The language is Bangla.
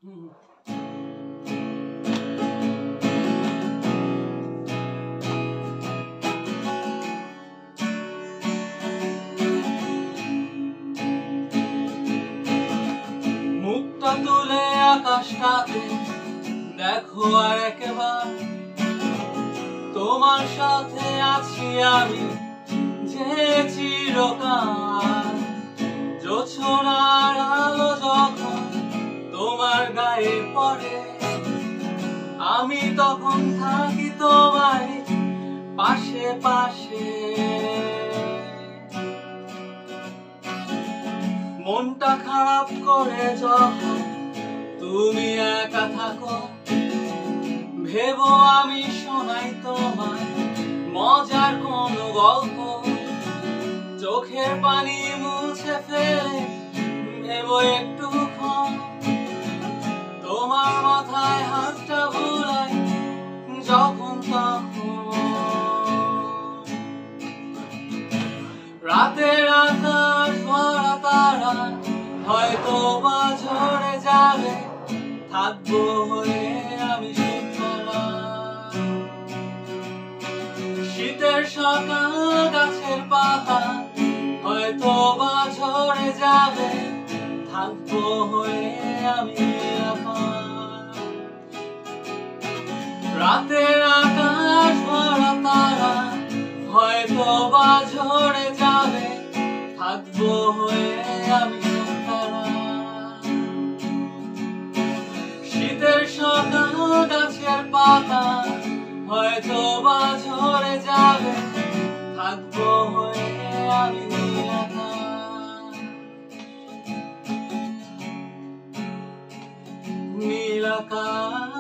মুখটা তুলে আকাশটাতে দেখো আর একবার, তোমার সাথে আছি আমি যে চিরকাল। জোছনার আলো যখন তোমার গায়ে পড়ে, আমি তখন থাকি তোমার পাশে পাশে। মনটা খারাপ করে যখন তুমি একা থাকো, ভেবো আমি শোনাই তোমার মজার কোন গল্প। চোখের পানি মুছে ফেলে ভেবো একটুক্ষণ, তোমার মাথায় হাতটা বুলাই যখন তখন। রাতের আকাশ ভরা তারা হয়তো বা ঝরে যাবে, থাকবো হয়ে আমি শীতলা। শীতের সকাল গাছের পাতা হয়তো বা ঝরে যাবে, থাকবো হয়ে আমি আকাশ। রাতের আকাশ ভরা তারা হয়তো বা ঝরে যাবে, থাকবো হয়ে আমি তারা। শীতের সকাল গাছের পাতা হয়তো বা ঝরে যাবে, থাকবো হয়ে আমি নীল আকাশ।